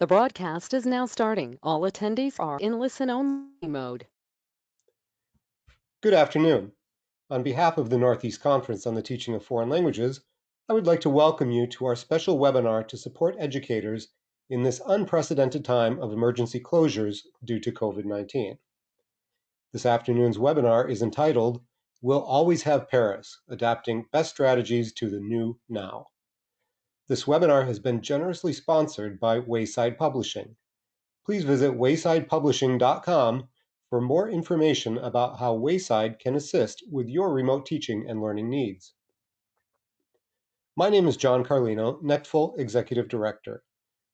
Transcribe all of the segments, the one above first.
The broadcast is now starting. All attendees are in listen-only mode. Good afternoon. On behalf of the Northeast Conference on the Teaching of Foreign Languages, I would like to welcome you to our special webinar to support educators in this unprecedented time of emergency closures due to COVID-19. This afternoon's webinar is entitled, We'll Always Have Paris, Adapting Best Strategies to the New Now. This webinar has been generously sponsored by Wayside Publishing. Please visit waysidepublishing.com for more information about how Wayside can assist with your remote teaching and learning needs. My name is John Carlino, NECTFL Executive Director,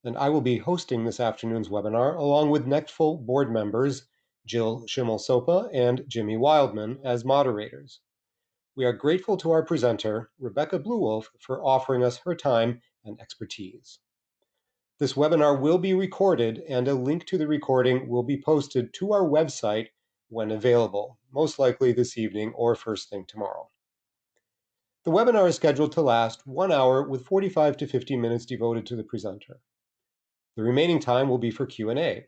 and I will be hosting this afternoon's webinar along with NECTFL board members Jill Schimmel-Sopa and Jimmy Wildman as moderators. We are grateful to our presenter, Rebecca Blouwolff, for offering us her time and expertise. This webinar will be recorded, and a link to the recording will be posted to our website when available, most likely this evening or first thing tomorrow. The webinar is scheduled to last 1 hour with 45 to 50 minutes devoted to the presenter. The remaining time will be for Q&A.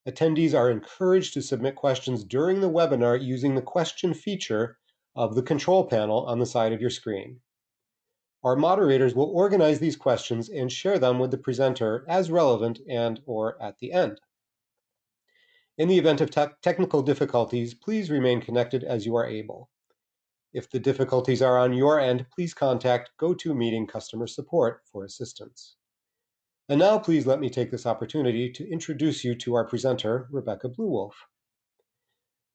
Attendees are encouraged to submit questions during the webinar using the question feature of the control panel on the side of your screen. Our moderators will organize these questions and share them with the presenter as relevant and/or at the end. In the event of technical difficulties, please remain connected as you are able. If the difficulties are on your end, please contact GoToMeeting customer support for assistance. And now please let me take this opportunity to introduce you to our presenter, Rebecca Blouwolff.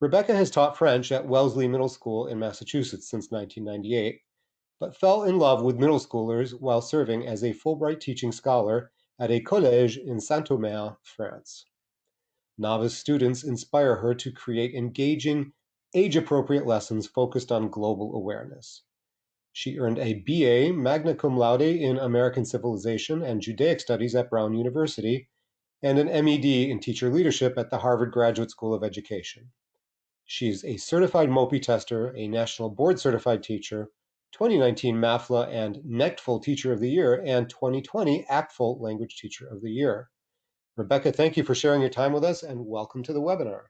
Rebecca has taught French at Wellesley Middle School in Massachusetts since 1998, but fell in love with middle schoolers while serving as a Fulbright teaching scholar at a collège in Saint-Omer, France. Novice students inspire her to create engaging, age-appropriate lessons focused on global awareness. She earned a BA magna cum laude in American Civilization and Judaic Studies at Brown University and an MEd in Teacher Leadership at the Harvard Graduate School of Education. She's a certified MOPI tester, a National Board Certified Teacher, 2019 MaFLA and NECTFL Teacher of the Year, and 2020 ACTFL Language Teacher of the Year. Rebecca, thank you for sharing your time with us and welcome to the webinar.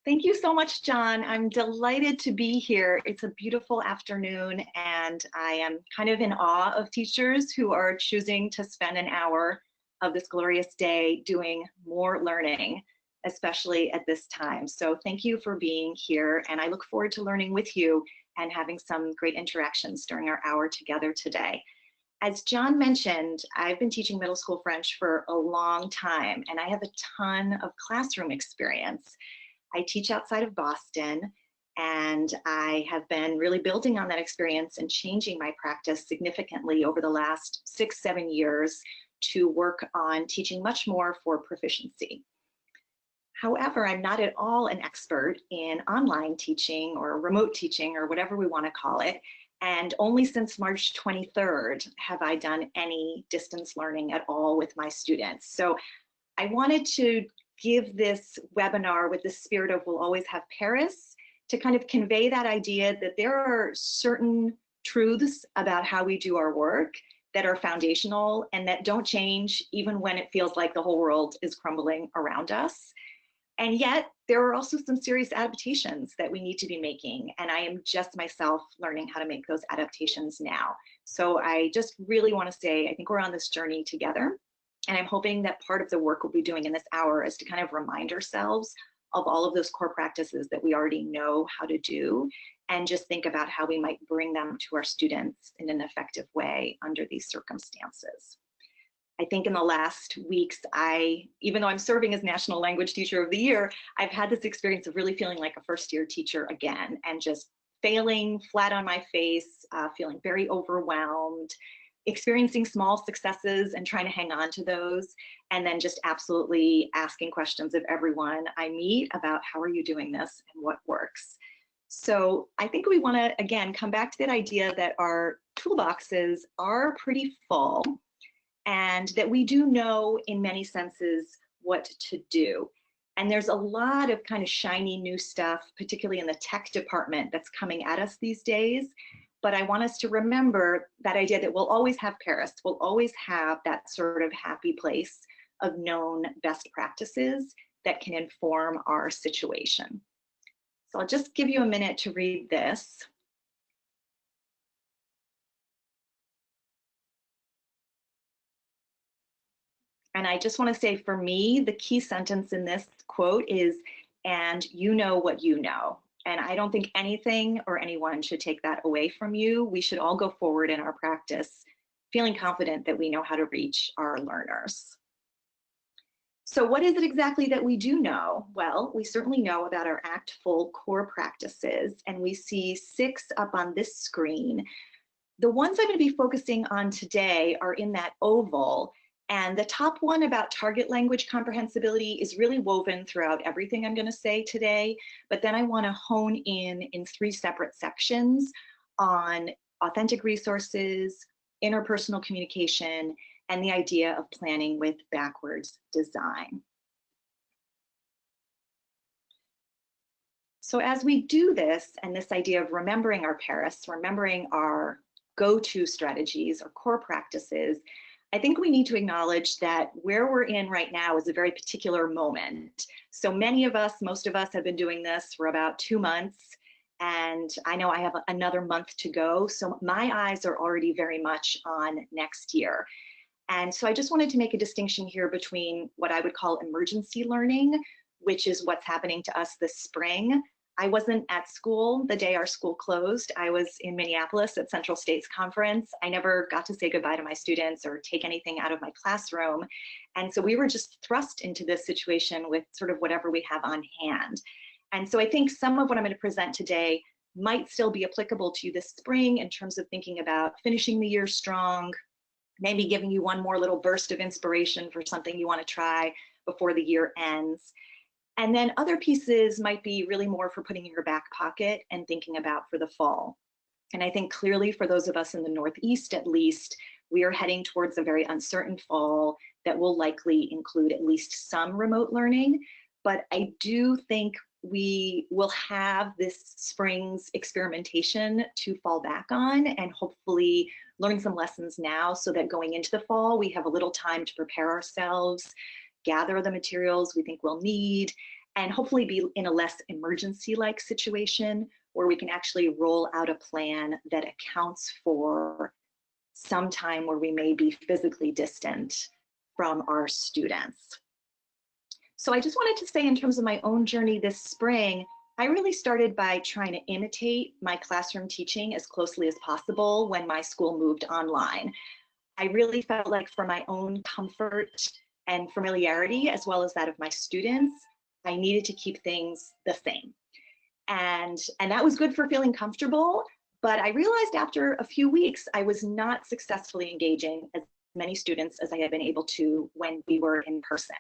Thank you so much, John. I'm delighted to be here. It's a beautiful afternoon, and I am kind of in awe of teachers who are choosing to spend an hour of this glorious day doing more learning, especially at this time. So thank you for being here, and I look forward to learning with you and having some great interactions during our hour together today. As John mentioned, I've been teaching middle school French for a long time, and I have a ton of classroom experience. I teach outside of Boston, and I have been really building on that experience and changing my practice significantly over the last 6-7 years to work on teaching much more for proficiency. However, I'm not at all an expert in online teaching or remote teaching or whatever we want to call it. And only since March 23rd have I done any distance learning at all with my students. So I wanted to give this webinar with the spirit of We'll Always Have Paris to kind of convey that idea that there are certain truths about how we do our work that are foundational and that don't change even when it feels like the whole world is crumbling around us. And yet there are also some serious adaptations that we need to be making. And I am just myself learning how to make those adaptations now. So I just really want to say, I think we're on this journey together. And I'm hoping that part of the work we'll be doing in this hour is to kind of remind ourselves of all of those core practices that we already know how to do, and just think about how we might bring them to our students in an effective way under these circumstances. I think in the last weeks, even though I'm serving as National Language Teacher of the Year, I've had this experience of really feeling like a first-year teacher again, and just failing flat on my face, feeling very overwhelmed, experiencing small successes and trying to hang on to those, and then just absolutely asking questions of everyone I meet about how are you doing this and what works. So I think we want to, again, come back to that idea that our toolboxes are pretty full and that we do know in many senses what to do. And there's a lot of kind of shiny new stuff, particularly in the tech department, that's coming at us these days. but I want us to remember that idea that we'll always have Paris, we'll always have that sort of happy place of known best practices that can inform our situation. So I'll just give you a minute to read this. And I just want to say, for me, the key sentence in this quote is, "And you know what you know." And I don't think anything or anyone should take that away from you. We should all go forward in our practice feeling confident that we know how to reach our learners. So what is it exactly that we do know? Well, we certainly know about our ACTFL core practices, and we see 6 up on this screen. The ones I'm going to be focusing on today are in that oval. And the top one about target language comprehensibility is really woven throughout everything I'm going to say today. But then I want to hone in 3 separate sections on authentic resources, interpersonal communication, and the idea of planning with backwards design. So as we do this, and this idea of remembering our Paris, remembering our go-to strategies or core practices, I think we need to acknowledge that where we're in right now is a very particular moment. So many of us, most of us have been doing this for about 2 months, and I know I have another month to go. So my eyes are already very much on next year. And so I just wanted to make a distinction here between what I would call emergency learning, which is what's happening to us this spring. I wasn't at school the day our school closed. I was in Minneapolis at Central States Conference. I never got to say goodbye to my students or take anything out of my classroom. And so we were just thrust into this situation with sort of whatever we have on hand. And so I think some of what I'm going to present today might still be applicable to you this spring in terms of thinking about finishing the year strong, maybe giving you one more little burst of inspiration for something you want to try before the year ends. And then other pieces might be really more for putting in your back pocket and thinking about for the fall. And I think clearly for those of us in the Northeast, at least, we are heading towards a very uncertain fall that will likely include at least some remote learning. But I do think we will have this spring's experimentation to fall back on and hopefully learn some lessons now so that going into the fall, we have a little time to prepare ourselves, gather the materials we think we'll need, and hopefully be in a less emergency-like situation where we can actually roll out a plan that accounts for some time where we may be physically distant from our students. So I just wanted to say, in terms of my own journey this spring, I really started by trying to imitate my classroom teaching as closely as possible when my school moved online. I really felt like for my own comfort and familiarity, as well as that of my students, I needed to keep things the same. And that was good for feeling comfortable, but I realized after a few weeks, I was not successfully engaging as many students as I had been able to when we were in person.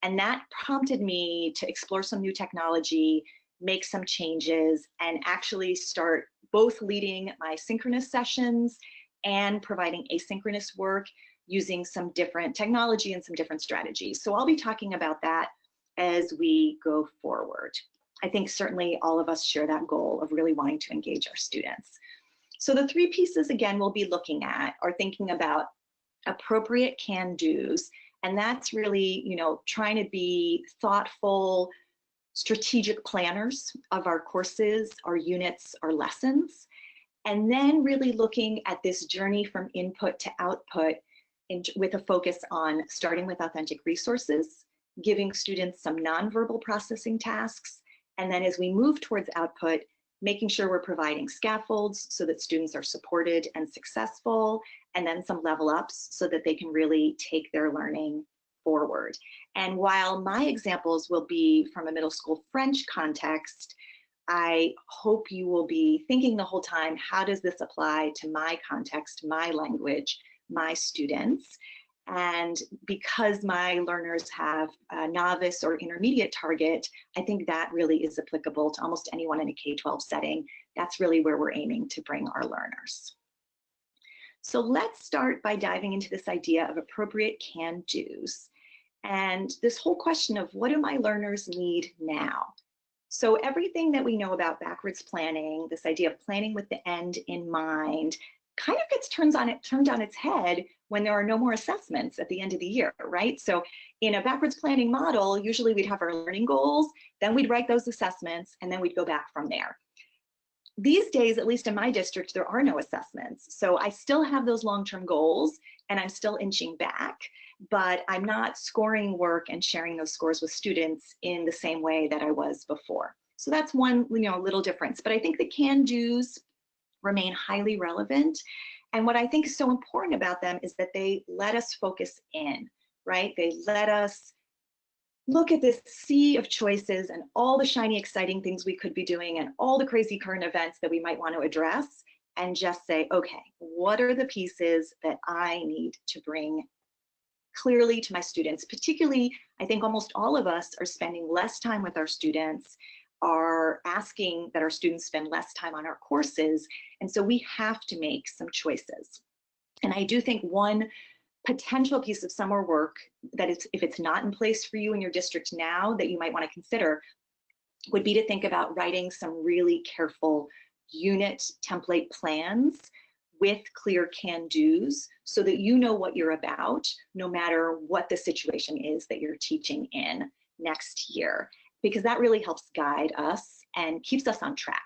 And that prompted me to explore some new technology, make some changes, and actually start both leading my synchronous sessions and providing asynchronous work using some different technology and some different strategies. So I'll be talking about that as we go forward. I think certainly all of us share that goal of really wanting to engage our students. So the 3 pieces, again, we'll be looking at are thinking about appropriate can-dos, and that's really, trying to be thoughtful, strategic planners of our courses, our units, our lessons, and then really looking at this journey from input to output with a focus on starting with authentic resources, giving students some nonverbal processing tasks, and then as we move towards output, making sure we're providing scaffolds so that students are supported and successful, and then some level ups so that they can really take their learning forward. And while my examples will be from a middle school French context, I hope you will be thinking the whole time, how does this apply to my context, my language, my students? And because my learners have a novice or intermediate target, I think that really is applicable to almost anyone in a K-12 setting. That's really where we're aiming to bring our learners. So let's start by diving into this idea of appropriate can-dos. And this whole question of what do my learners need now? So everything that we know about backwards planning, this idea of planning with the end in mind, kind of gets turned on its head when there are no more assessments at the end of the year, right? So in a backwards planning model, usually we'd have our learning goals, then we'd write those assessments, and then we'd go back from there. These days, at least in my district, there are no assessments. So I still have those long-term goals and I'm still inching back, but I'm not scoring work and sharing those scores with students in the same way that I was before. So that's one, little difference. But I think the can-dos remain highly relevant. And what I think is so important about them is that they let us focus in, right? They let us look at this sea of choices and all the shiny, exciting things we could be doing and all the crazy current events that we might want to address, and just say, okay, what are the pieces that I need to bring clearly to my students? Particularly, I think almost all of us are spending less time with our students, are asking that our students spend less time on our courses, and so we have to make some choices. And I do think one potential piece of summer work that is, if it's not in place for you in your district now, that you might want to consider would be to think about writing some really careful unit template plans with clear can-dos so that you know what you're about, no matter what the situation is that you're teaching in next year, because that really helps guide us and keeps us on track.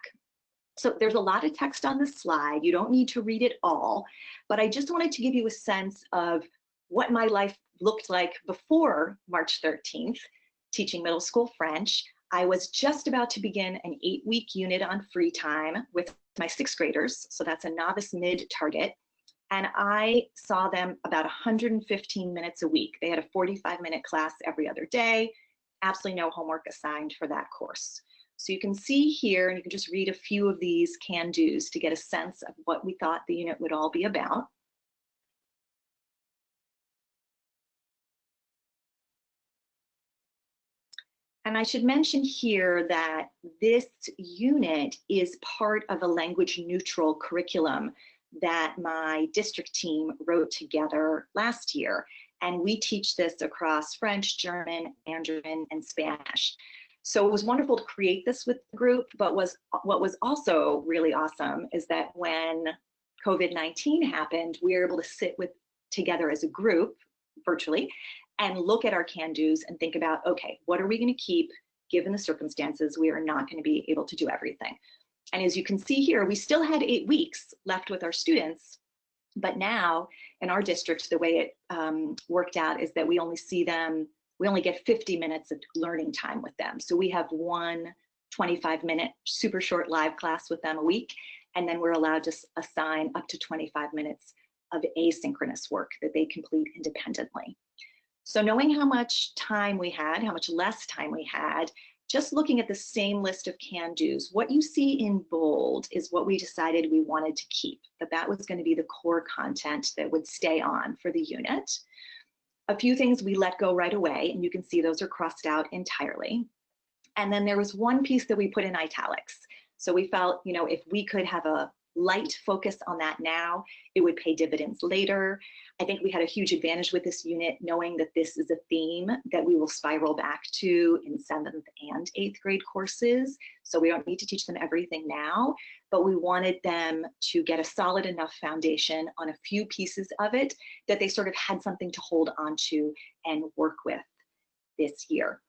So there's a lot of text on this slide. You don't need to read it all, but I just wanted to give you a sense of what my life looked like before March 13th, teaching middle school French. I was just about to begin an 8-week unit on free time with my 6th graders. So that's a Novice Mid target. And I saw them about 115 minutes a week. They had a 45-minute class every other day, absolutely no homework assigned for that course. So you can see here, and you can just read a few of these can-dos to get a sense of what we thought the unit would all be about. And I should mention here that this unit is part of a language neutral curriculum that my district team wrote together last year. And we teach this across French, German, Mandarin, and Spanish. So it was wonderful to create this with the group, but what was also really awesome is that when COVID-19 happened, we were able to sit together as a group virtually and look at our can-dos and think about, okay, what are we going to keep given the circumstances? We are not going to be able to do everything. And as you can see here, we still had 8 weeks left with our students, but now in our district, the way it worked out is that we only get 50 minutes of learning time with them. So we have one 25-minute super short live class with them a week, and then we're allowed to assign up to 25 minutes of asynchronous work that they complete independently. So knowing how much time we had, how much less time we had, just looking at the same list of can-dos, what you see in bold is what we decided we wanted to keep, that was going to be the core content that would stay on for the unit. A few things we let go right away, and you can see those are crossed out entirely. And then there was one piece that we put in italics. So we felt, if we could have a light focus on that now, it would pay dividends later. I think we had a huge advantage with this unit, knowing that this is a theme that we will spiral back to in 7th and 8th grade courses. So we don't need to teach them everything now, but we wanted them to get a solid enough foundation on a few pieces of it that they sort of had something to hold on to and work with this year.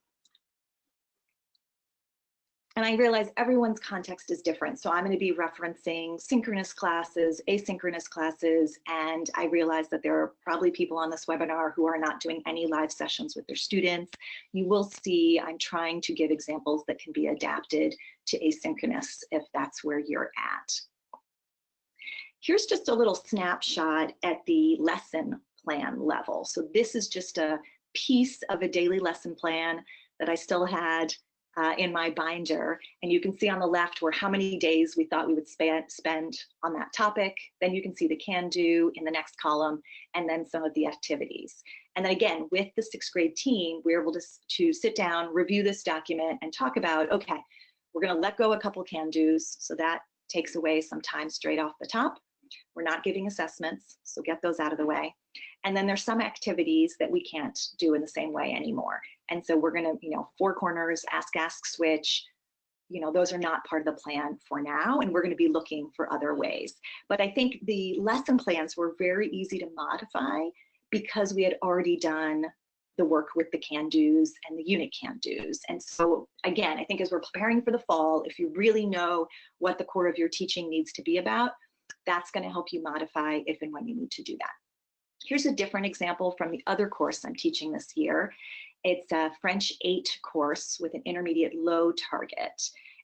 And I realize everyone's context is different. So I'm going to be referencing synchronous classes, asynchronous classes, and I realize that there are probably people on this webinar who are not doing any live sessions with their students. You will see I'm trying to give examples that can be adapted to asynchronous if that's where you're at. Here's just a little snapshot at the lesson plan level. So this is just a piece of a daily lesson plan that I still had in my binder, and you can see on the left where how many days we thought we would spend on that topic. Then you can see the can do in the next column, and then some of the activities. And then again, with the 6th grade team, we were able to sit down, review this document, and talk about, okay, we're going to let go a couple can do's, so that takes away some time straight off the top. We're not giving assessments, so get those out of the way. And then there's some activities that we can't do in the same way anymore. And so we're going to, 4 corners, ask, switch, those are not part of the plan for now, and we're going to be looking for other ways. But I think the lesson plans were very easy to modify because we had already done the work with the can-dos and the unit can-dos. And so again, I think as we're preparing for the fall, if you really know what the core of your teaching needs to be about, that's going to help you modify if and when you need to do that. Here's a different example from the other course I'm teaching this year. It's a French 8 course with an intermediate low target.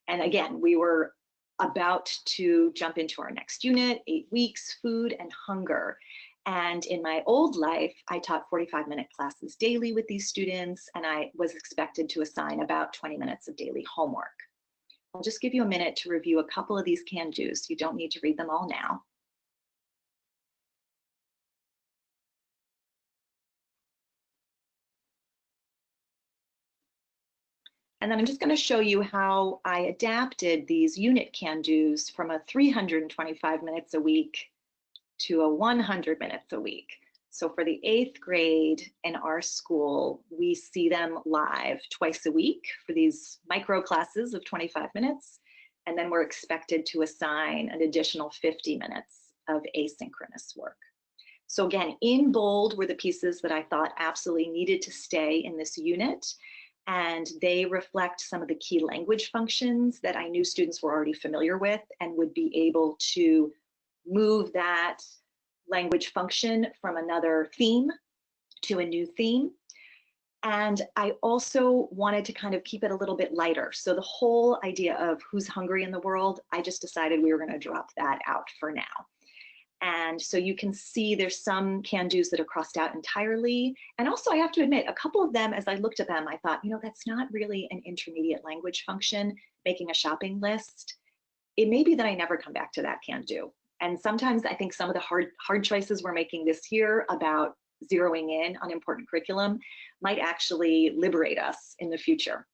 And again, we were about to jump into our next unit, 8 weeks, food and hunger. And in my old life, I taught 45-minute classes daily with these students, and I was expected to assign about 20 minutes of daily homework. I'll just give you a minute to review a couple of these can-dos. You don't need to read them all now. And then I'm just going to show you how I adapted these unit can-dos from a 325 minutes a week to a 100 minutes a week. So for the 8th grade in our school, we see them live twice a week for these micro classes of 25 minutes. And then we're expected to assign an additional 50 minutes of asynchronous work. So again, in bold were the pieces that I thought absolutely needed to stay in this unit. And they reflect some of the key language functions that I knew students were already familiar with and would be able to move that language function from another theme to a new theme. And I also wanted to kind of keep it a little bit lighter. So the whole idea of who's hungry in the world, I just decided we were going to drop that out for now. And so you can see there's some can-dos that are crossed out entirely. And also I have to admit, a couple of them, as I looked at them, I thought, that's not really an intermediate language function, making a shopping list. It may be that I never come back to that can-do. And sometimes I think some of the hard choices we're making this year about zeroing in on important curriculum might actually liberate us in the future.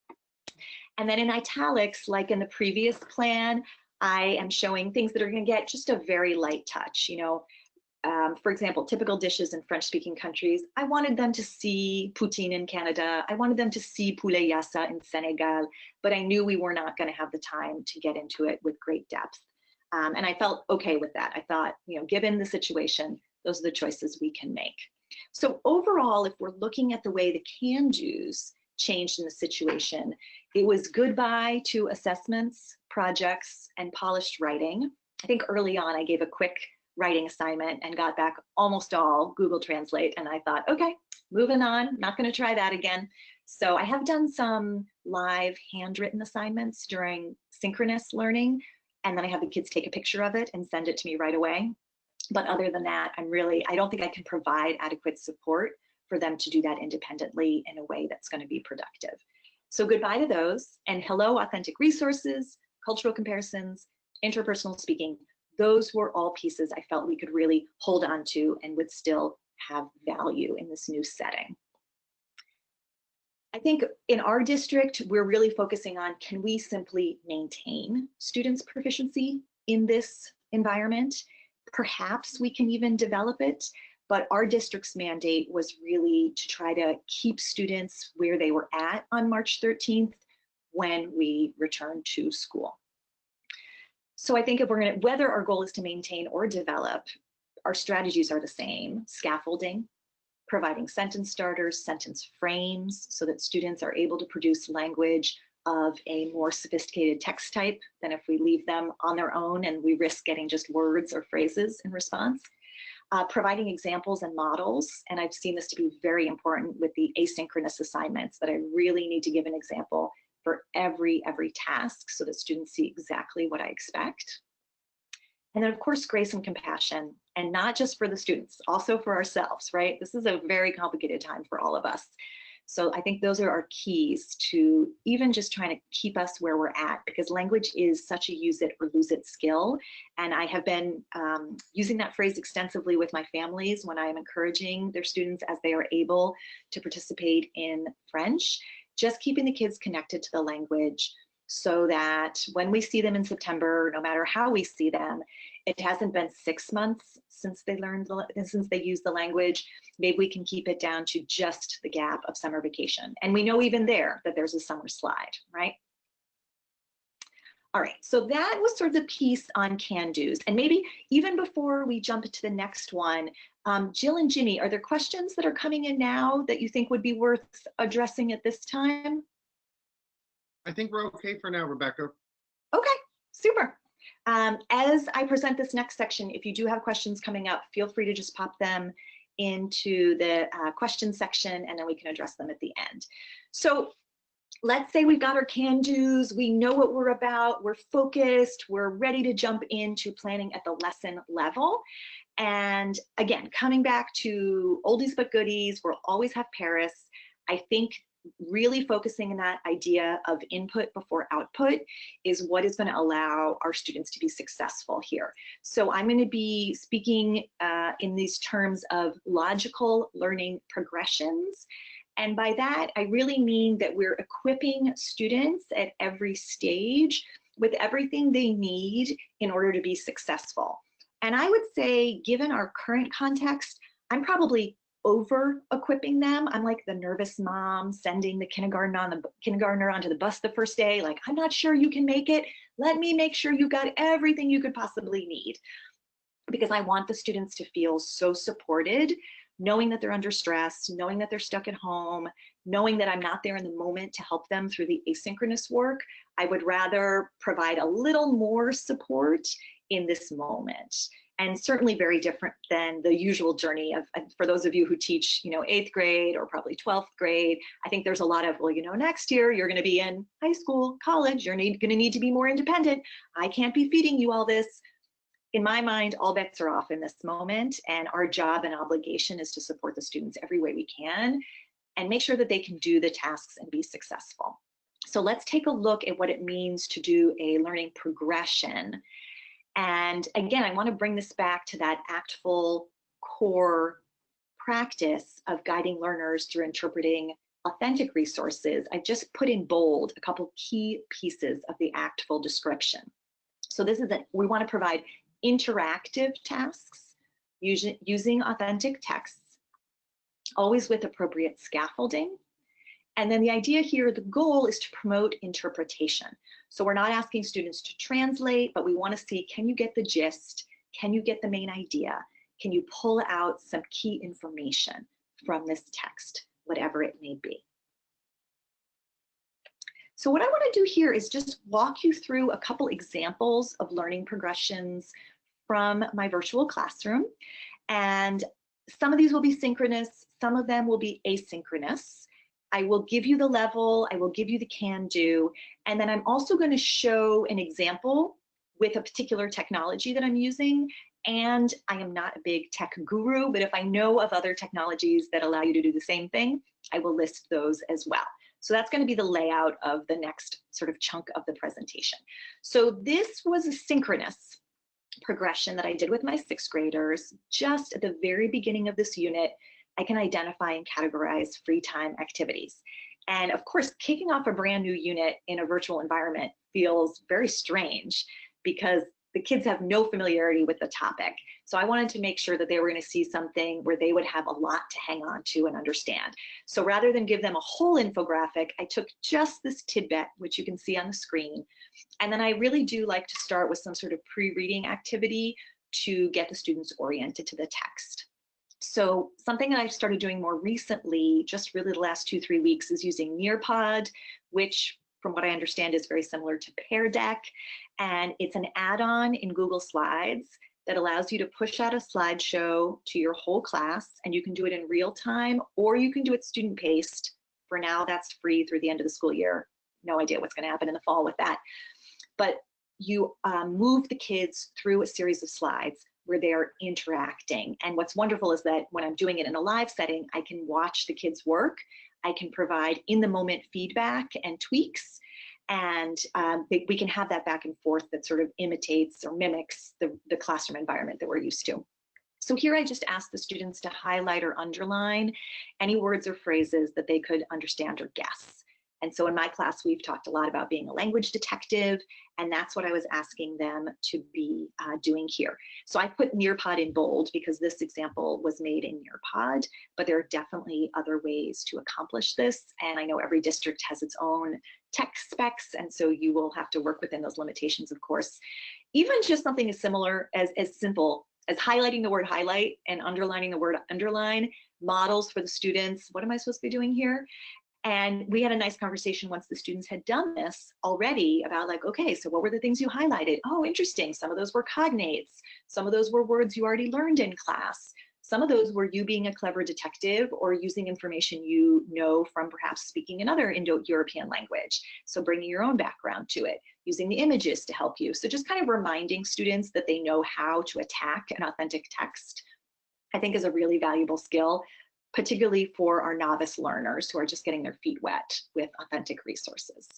And then in italics, like in the previous plan, I am showing things that are going to get just a very light touch. For example, typical dishes in French-speaking countries. I wanted them to see poutine in Canada. I wanted them to see poulet yassa in Senegal, but I knew we were not going to have the time to get into it with great depth. And I felt okay with that. I thought, given the situation, those are the choices we can make. So overall, if we're looking at the way the can-dos changed in the situation, it was goodbye to assessments, projects, and polished writing. I think early on I gave a quick writing assignment and got back almost all Google Translate, and I thought, okay, moving on, not going to try that again. So I have done some live handwritten assignments during synchronous learning, and then I have the kids take a picture of it and send it to me right away. But other than that, I don't think I can provide adequate support for them to do that independently in a way that's going to be productive. So goodbye to those, and hello, authentic resources, cultural comparisons, interpersonal speaking. Those were all pieces I felt we could really hold on to and would still have value in this new setting. I think in our district, we're really focusing on, can we simply maintain students' proficiency in this environment? Perhaps we can even develop it, but our district's mandate was really to try to keep students where they were at on March 13th when we returned to school. So I think if we're whether our goal is to maintain or develop, our strategies are the same: scaffolding, providing sentence starters, sentence frames, so that students are able to produce language of a more sophisticated text type than if we leave them on their own and we risk getting just words or phrases in response. Providing examples and models, and I've seen this to be very important with the asynchronous assignments, that I really need to give an example for every task so that students see exactly what I expect. And then of course, grace and compassion, and not just for the students, also for ourselves, right? This is a very complicated time for all of us. So I think those are our keys to even just trying to keep us where we're at, because language is such a use it or lose it skill. And I have been using that phrase extensively with my families when I am encouraging their students as they are able to participate in French, just keeping the kids connected to the language so that when we see them in September, no matter how we see them, it hasn't been 6 months since they used the language. Maybe we can keep it down to just the gap of summer vacation. And we know even there that there's a summer slide, right? All right, so that was sort of the piece on can-dos. And maybe even before we jump into the next one, Jill and Jimmy, are there questions that are coming in now that you think would be worth addressing at this time? I think we're okay for now, Rebecca. Okay, super. As I present this next section, if you do have questions coming up, feel free to just pop them into the question section, and then we can address them at the end. So let's say we've got our can-dos, we know what we're about, we're focused, we're ready to jump into planning at the lesson level. And again, coming back to oldies but goodies, we'll always have Paris. I think really focusing on that idea of input before output is what is going to allow our students to be successful here. So I'm going to be speaking in these terms of logical learning progressions. And by that, I really mean that we're equipping students at every stage with everything they need in order to be successful. And I would say, given our current context, I'm probably over equipping them. I'm like the nervous mom sending the kindergartner onto the bus the first day. Like, I'm not sure you can make it. Let me make sure you got everything you could possibly need. Because I want the students to feel so supported, knowing that they're under stress, knowing that they're stuck at home, knowing that I'm not there in the moment to help them through the asynchronous work. I would rather provide a little more support in this moment. And certainly very different than the usual journey of, for those of you who teach, 8th grade or probably 12th grade, I think there's a lot of, well, next year you're gonna be in high school, college, you're gonna need to be more independent. I can't be feeding you all this. In my mind, all bets are off in this moment, and our job and obligation is to support the students every way we can and make sure that they can do the tasks and be successful. So let's take a look at what it means to do a learning progression. And again, I want to bring this back to that ACTFL core practice of guiding learners through interpreting authentic resources. I just put in bold a couple key pieces of the ACTFL description. So this is that we want to provide interactive tasks using authentic texts, always with appropriate scaffolding. And then the idea here, the goal is to promote interpretation. So we're not asking students to translate, but we want to see, can you get the gist? Can you get the main idea? Can you pull out some key information from this text, whatever it may be? So what I want to do here is just walk you through a couple examples of learning progressions from my virtual classroom. And some of these will be synchronous, some of them will be asynchronous. I will give you the level, I will give you the can-do, and then I'm also going to show an example with a particular technology that I'm using. And I am not a big tech guru, but if I know of other technologies that allow you to do the same thing, I will list those as well. So that's going to be the layout of the next sort of chunk of the presentation. So this was a synchronous progression that I did with my 6th graders. Just at the very beginning of this unit, I can identify and categorize free time activities. And of course, kicking off a brand new unit in a virtual environment feels very strange because the kids have no familiarity with the topic. So I wanted to make sure that they were going to see something where they would have a lot to hang on to and understand. So rather than give them a whole infographic, I took just this tidbit, which you can see on the screen. And then I really do like to start with some sort of pre-reading activity to get the students oriented to the text. So something that I've started doing more recently, just really the last 2-3 weeks, is using Nearpod, which from what I understand is very similar to Pear Deck. And it's an add-on in Google Slides that allows you to push out a slideshow to your whole class, and you can do it in real time, or you can do it student paced. For now, that's free through the end of the school year. No idea what's going to happen in the fall with that. But you move the kids through a series of slides where they're interacting. And what's wonderful is that when I'm doing it in a live setting, I can watch the kids work. I can provide in the moment feedback and tweaks, and we can have that back and forth that sort of imitates or mimics the classroom environment that we're used to. So here I just asked the students to highlight or underline any words or phrases that they could understand or guess. And so in my class, we've talked a lot about being a language detective, and that's what I was asking them to be doing here. So I put Nearpod in bold because this example was made in Nearpod, but there are definitely other ways to accomplish this. And I know every district has its own tech specs, and so you will have to work within those limitations, of course. Even just something as similar as simple as highlighting the word highlight and underlining the word underline, models for the students. What am I supposed to be doing here? And we had a nice conversation once the students had done this already about like, okay, so what were the things you highlighted? Oh, interesting. Some of those were cognates. Some of those were words you already learned in class. Some of those were you being a clever detective or using information you know from perhaps speaking another Indo-European language. So bringing your own background to it, using the images to help you. So just kind of reminding students that they know how to attack an authentic text, I think is a really valuable skill, particularly for our novice learners who are just getting their feet wet with authentic resources.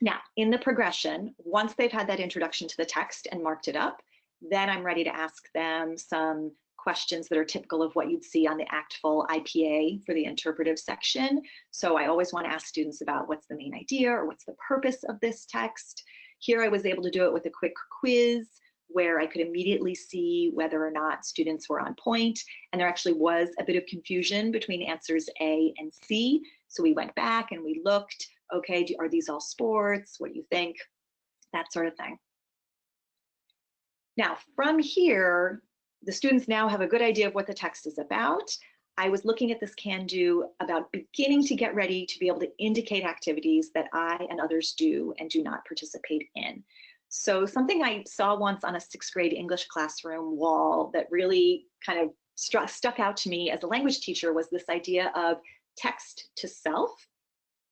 Now, in the progression, once they've had that introduction to the text and marked it up, then I'm ready to ask them some questions that are typical of what you'd see on the ACTFL IPA for the interpretive section. So I always want to ask students about what's the main idea or what's the purpose of this text. Here I was able to do it with a quick quiz where I could immediately see whether or not students were on point. And there actually was a bit of confusion between answers A and C. So we went back and we looked, okay, are these all sports? What do you think? That sort of thing. Now, from here, the students now have a good idea of what the text is about. I was looking at this can-do about beginning to get ready to be able to indicate activities that I and others do and do not participate in. So something I saw once on a 6th grade English classroom wall that really kind of stuck out to me as a language teacher was this idea of text to self,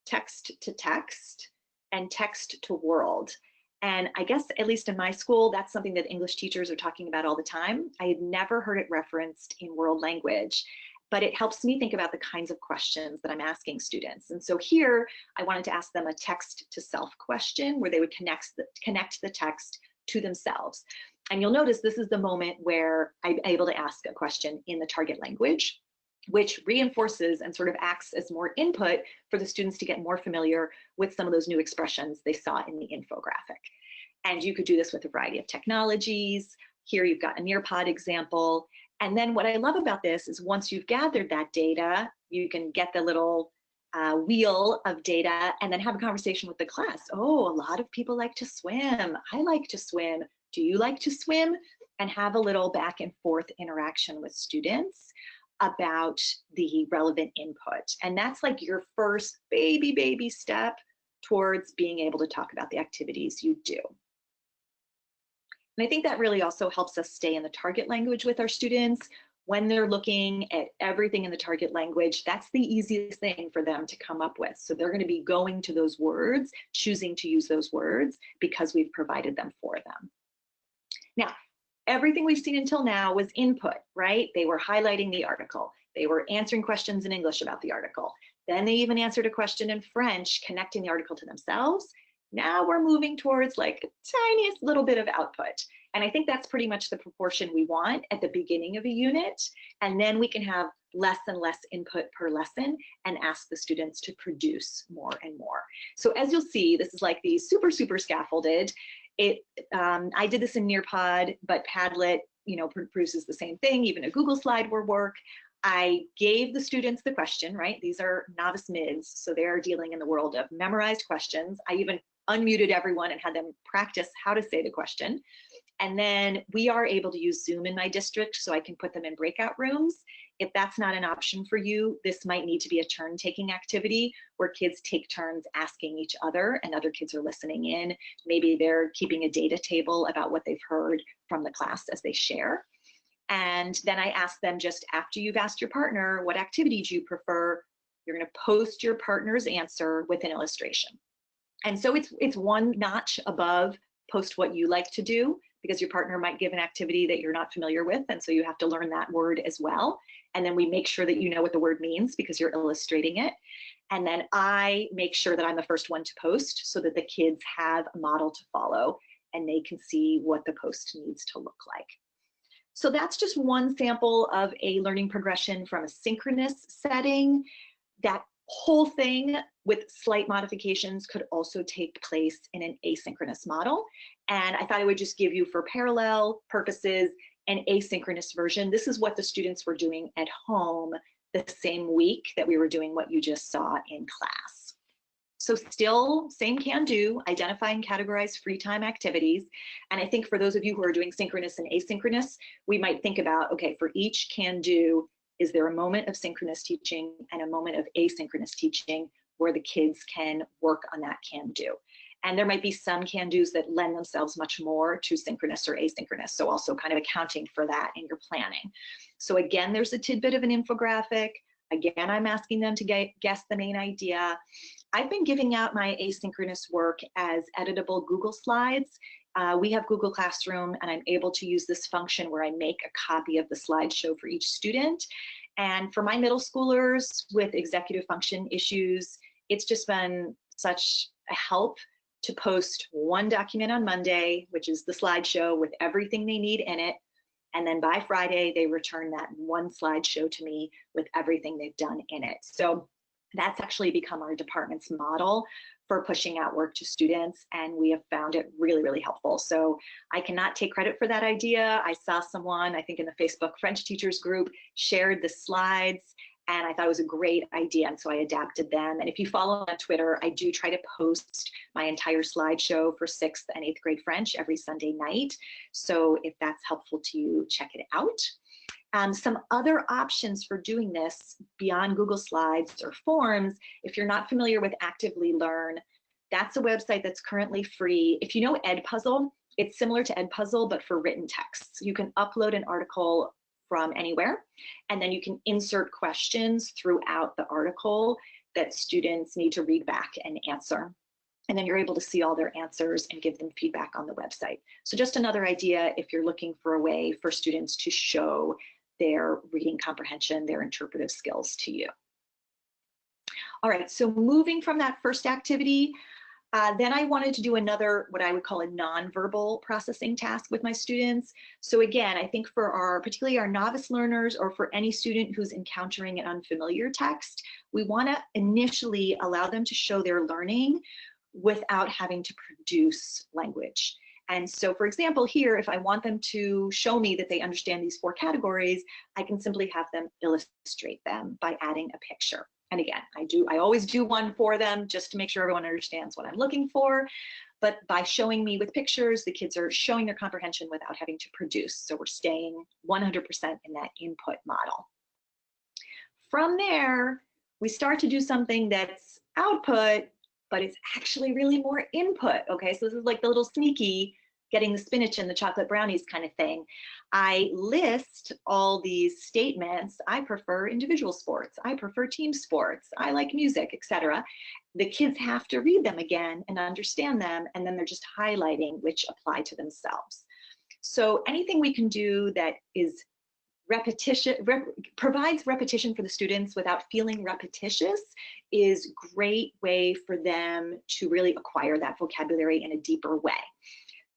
text to text, and text to world. And I guess, at least in my school, that's something that English teachers are talking about all the time. I had never heard it referenced in world language, but it helps me think about the kinds of questions that I'm asking students. And so here, I wanted to ask them a text to self question where they would connect the text to themselves. And you'll notice this is the moment where I'm able to ask a question in the target language, which reinforces and sort of acts as more input for the students to get more familiar with some of those new expressions they saw in the infographic. And you could do this with a variety of technologies. Here you've got a Nearpod example. And then what I love about this is once you've gathered that data, you can get the little wheel of data and then have a conversation with the class. Oh, a lot of people like to swim. I like to swim. Do you like to swim? And have a little back and forth interaction with students about the relevant input. And that's like your first baby step towards being able to talk about the activities you do. And I think that really also helps us stay in the target language with our students. When they're looking at everything in the target language, that's the easiest thing for them to come up with. So they're going to be going to those words, choosing to use those words because we've provided them for them. Now, everything we've seen until now was input, right? They were highlighting the article. They were answering questions in English about the article. Then they even answered a question in French, connecting the article to themselves. Now we're moving towards like a tiniest little bit of output. And I think that's pretty much the proportion we want at the beginning of a unit. And then we can have less and less input per lesson and ask the students to produce more and more. So as you'll see, this is like the super scaffolded. I did this in Nearpod, but Padlet, produces the same thing. Even a Google slide will work. I gave the students the question, right? These are novice mids, so they are dealing in the world of memorized questions. I even unmuted everyone and had them practice how to say the question. And then we are able to use Zoom in my district, so I can put them in breakout rooms. If that's not an option for you, this might need to be a turn-taking activity where kids take turns asking each other and other kids are listening in. Maybe they're keeping a data table about what they've heard from the class as they share. And then I ask them, just after you've asked your partner, what activity do you prefer? You're going to post your partner's answer with an illustration. And so it's one notch above post what you like to do, because your partner might give an activity that you're not familiar with, and so you have to learn that word as well. And then we make sure that you know what the word means because you're illustrating it. And then I make sure that I'm the first one to post so that the kids have a model to follow and they can see what the post needs to look like. So that's just one sample of a learning progression from a synchronous setting. That whole thing with slight modifications could also take place in an asynchronous model. And I thought I would just give you, for parallel purposes, an asynchronous version. This is what the students were doing at home the same week that we were doing what you just saw in class. So still same can do, identify and categorize free time activities. And I think for those of you who are doing synchronous and asynchronous, we might think about, okay, for each can do, is there a moment of synchronous teaching and a moment of asynchronous teaching where the kids can work on that can do? And there might be some can do's that lend themselves much more to synchronous or asynchronous. So also kind of accounting for that in your planning. So again, there's a tidbit of an infographic. Again, I'm asking them to guess the main idea. I've been giving out my asynchronous work as editable Google Slides. We have Google Classroom, and I'm able to use this function where I make a copy of the slideshow for each student. And for my middle schoolers with executive function issues, it's just been such a help to post one document on Monday, which is the slideshow with everything they need in it. And then by Friday, they return that one slideshow to me with everything they've done in it. So that's actually become our department's model for pushing out work to students, and we have found it really, really helpful. So I cannot take credit for that idea. I saw someone, I think in the Facebook French teachers group, shared the slides, and I thought it was a great idea, and so I adapted them. And if you follow on Twitter, I do try to post my entire slideshow for 6th and 8th grade French every Sunday night. So if that's helpful to you, check it out. Some other options for doing this beyond Google Slides or Forms, if you're not familiar with Actively Learn, that's a website that's currently free. If you know Edpuzzle, it's similar to Edpuzzle, but for written texts. You can upload an article from anywhere, and then you can insert questions throughout the article that students need to read back and answer. And then you're able to see all their answers and give them feedback on the website. So just another idea if you're looking for a way for students to show their reading comprehension, their interpretive skills to you. All right, so moving from that first activity, then I wanted to do another, what I would call a nonverbal processing task with my students. So again, I think for particularly our novice learners, or for any student who's encountering an unfamiliar text, we want to initially allow them to show their learning without having to produce language. And so, for example, here, if I want them to show me that they understand these 4 categories, I can simply have them illustrate them by adding a picture. And again, I always do one for them just to make sure everyone understands what I'm looking for. But by showing me with pictures, the kids are showing their comprehension without having to produce. So we're staying 100% in that input model. From there, we start to do something that's output, but it's actually really more input. Okay, so this is like the little sneaky getting the spinach and the chocolate brownies kind of thing. I list all these statements. I prefer individual sports. I prefer team sports. I like music, etc. The kids have to read them again and understand them, and then they're just highlighting which apply to themselves. So anything we can do that is repetition, provides repetition for the students without feeling repetitious is a great way for them to really acquire that vocabulary in a deeper way.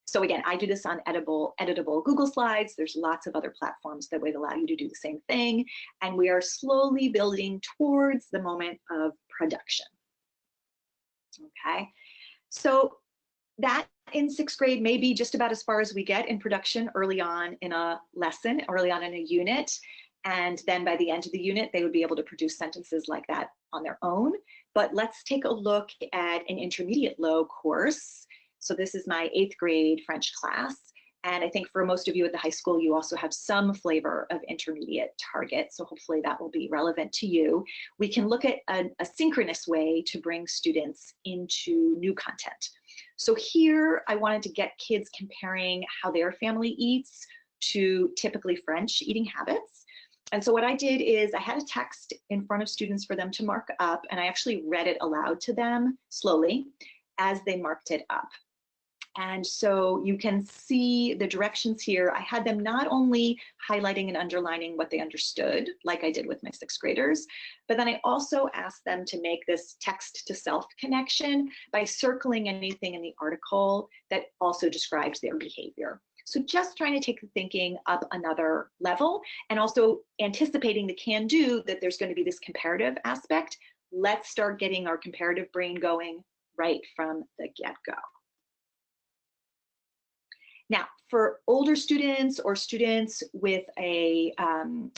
So again, I do this on editable Google Slides. There's lots of other platforms that would allow you to do the same thing. And we are slowly building towards the moment of production. Okay, so that in 6th grade may be just about as far as we get in production early on in a lesson, early on in a unit. And then by the end of the unit, they would be able to produce sentences like that on their own. But let's take a look at an intermediate low course. So this is my 8th grade French class. And I think for most of you at the high school, you also have some flavor of intermediate target. So hopefully that will be relevant to you. We can look at a synchronous way to bring students into new content. So here I wanted to get kids comparing how their family eats to typically French eating habits. And so what I did is I had a text in front of students for them to mark up, and I actually read it aloud to them slowly as they marked it up. And so you can see the directions here. I had them not only highlighting and underlining what they understood, like I did with my 6th graders, but then I also asked them to make this text to self connection by circling anything in the article that also describes their behavior. So just trying to take the thinking up another level, and also anticipating the can do, that there's going to be this comparative aspect Let's start getting our comparative brain going right from the get-go. Now, for older students or students with a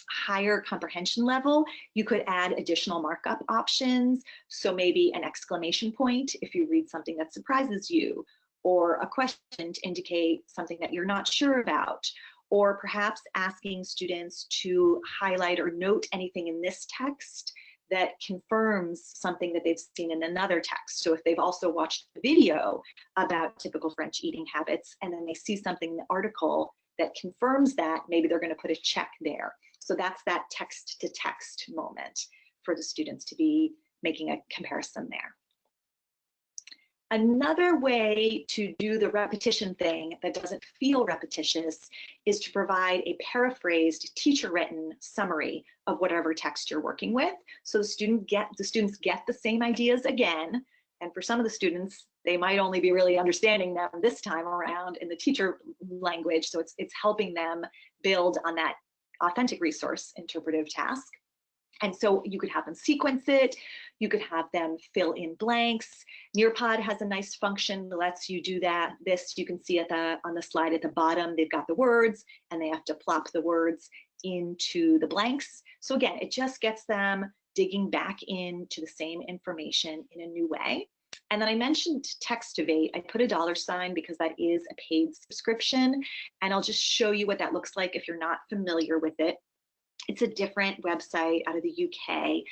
higher comprehension level, you could add additional markup options. So maybe an exclamation point if you read something that surprises you, or a question to indicate something that you're not sure about, or perhaps asking students to highlight or note anything in this text that confirms something that they've seen in another text. So if they've also watched a video about typical French eating habits, and then they see something in the article that confirms that, maybe they're going to put a check there. So that's that text to text moment for the students to be making a comparison there. Another way to do the repetition thing that doesn't feel repetitious is to provide a paraphrased, teacher-written summary of whatever text you're working with. So the students get the same ideas again, and for some of the students, they might only be really understanding them this time around in the teacher language. So it's helping them build on that authentic resource interpretive task. And so you could have them sequence it, you could have them fill in blanks. Nearpod has a nice function that lets you do that. This you can see on the slide at the bottom, they've got the words and they have to plop the words into the blanks. So again, it just gets them digging back into the same information in a new way. And then I mentioned Textivate. I put a $sign because that is a paid subscription. And I'll just show you what that looks like if you're not familiar with it. It's a different website out of the UK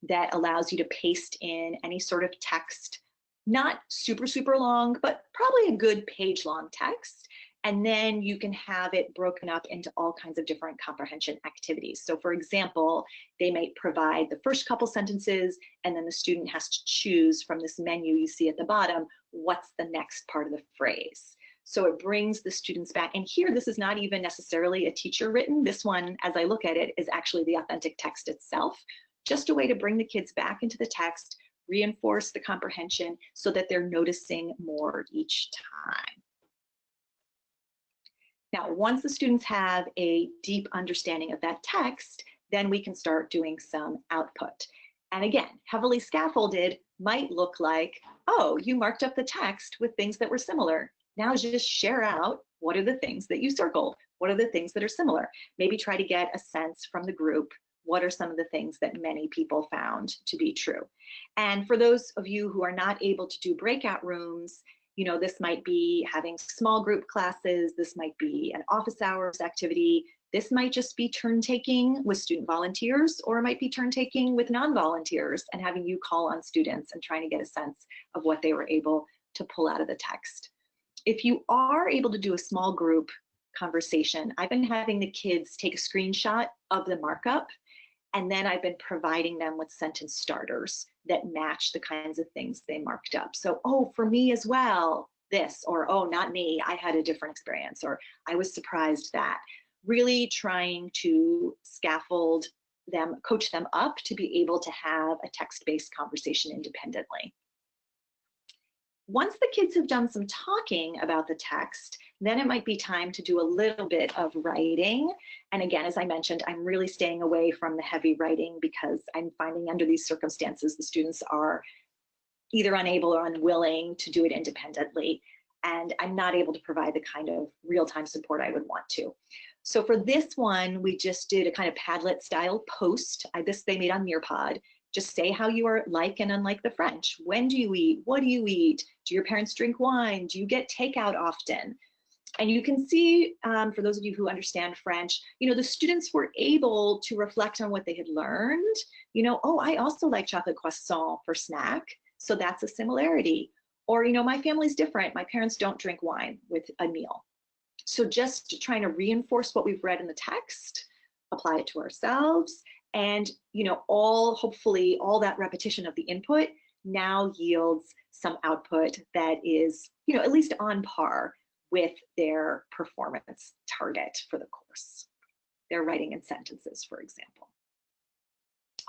that allows you to paste in any sort of text, not super, super long, but probably a good page-long text. And then you can have it broken up into all kinds of different comprehension activities. So for example, they might provide the first couple sentences, and then the student has to choose from this menu you see at the bottom, what's the next part of the phrase. So it brings the students back. And here, this is not even necessarily a teacher written. This one, as I look at it, is actually the authentic text itself. Just a way to bring the kids back into the text, reinforce the comprehension so that they're noticing more each time. Now, once the students have a deep understanding of that text, then we can start doing some output. And again, heavily scaffolded might look like, oh, you marked up the text with things that were similar. Now just share out what are the things that you circled, what are the things that are similar. Maybe try to get a sense from the group, what are some of the things that many people found to be true. And for those of you who are not able to do breakout rooms, you know, this might be having small group classes, this might be an office hours activity, this might just be turn taking with student volunteers, or it might be turn taking with non-volunteers and having you call on students and trying to get a sense of what they were able to pull out of the text. If you are able to do a small group conversation, I've been having the kids take a screenshot of the markup, and then I've been providing them with sentence starters that match the kinds of things they marked up. So, oh, for me as well, this, or oh, not me, I had a different experience, or I was surprised that. Really trying to scaffold them, coach them up to be able to have a text-based conversation independently. Once the kids have done some talking about the text, then it might be time to do a little bit of writing. And again, as I mentioned, I'm really staying away from the heavy writing because I'm finding under these circumstances, the students are either unable or unwilling to do it independently. And I'm not able to provide the kind of real-time support I would want to. So for this one, we just did a kind of Padlet style post. This they made on Nearpod. Just say how you are like and unlike the French. When do you eat? What do you eat? Do your parents drink wine? Do you get takeout often? And you can see, for those of you who understand French, you know, the students were able to reflect on what they had learned. You know, oh, I also like chocolate croissant for snack. So that's a similarity. Or, you know, my family's different. My parents don't drink wine with a meal. So just trying to reinforce what we've read in the text, apply it to ourselves. And, you know, hopefully all that repetition of the input now yields some output that is, you know, at least on par with their performance target for the course, their writing in sentences, for example.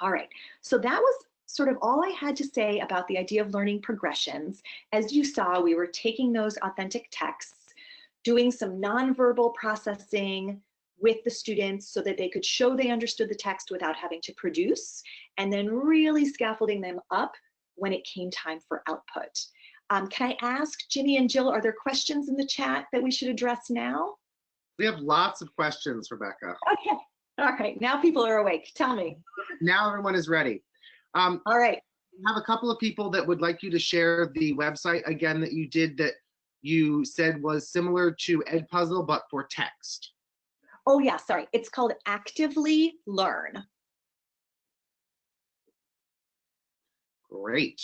All right, so that was sort of all I had to say about the idea of learning progressions. As you saw, we were taking those authentic texts, doing some nonverbal processing, with the students so that they could show they understood the text without having to produce, and then really scaffolding them up when it came time for output. Can I ask Ginny and Jill, are there questions in the chat that we should address now? We have lots of questions, Rebecca. Okay, all right, now people are awake, tell me. Now everyone is ready. All right. We have a couple of people that would like you to share the website again that you did, that you said was similar to Edpuzzle, but for text. Oh yeah, sorry, it's called Actively Learn. Great.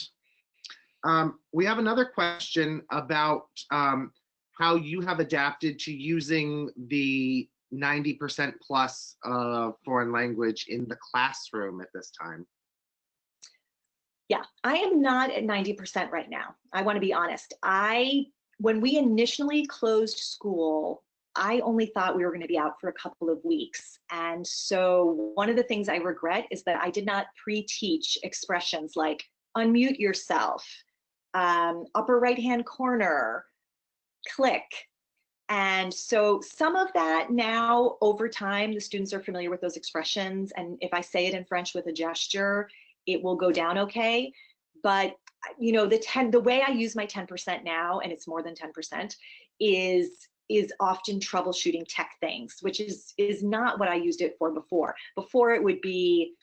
We have another question about how you have adapted to using the 90% plus foreign language in the classroom at this time. Yeah, I am not at 90% right now. I want to be honest. When we initially closed school, I only thought we were going to be out for a couple of weeks. And so one of the things I regret is that I did not pre-teach expressions like unmute yourself, upper right-hand corner, click. And so some of that now, over time, the students are familiar with those expressions. And if I say it in French with a gesture, it will go down okay. But you know, the way I use my 10% now, and it's more than 10%, is often troubleshooting tech things, which is not what I used it for before. Before it would be,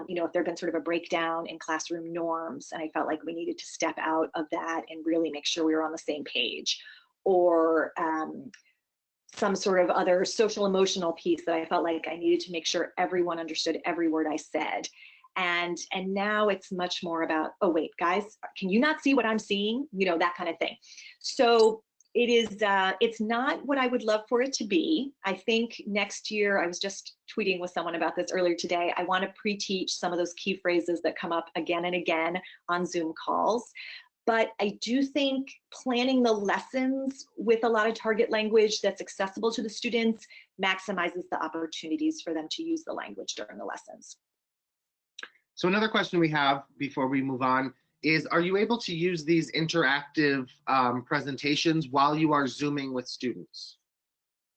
you know, if there'd been sort of a breakdown in classroom norms, and I felt like we needed to step out of that and really make sure we were on the same page, or some sort of other social emotional piece that I felt like I needed to make sure everyone understood every word I said. And now it's much more about, oh wait, guys, can you not see what I'm seeing? You know, that kind of thing. So it is, it's not what I would love for it to be. I think next year, I was just tweeting with someone about this earlier today, I want to pre-teach some of those key phrases that come up again and again on Zoom calls. But I do think planning the lessons with a lot of target language that's accessible to the students maximizes the opportunities for them to use the language during the lessons. So another question we have before we move on is, are you able to use these interactive presentations while you are Zooming with students?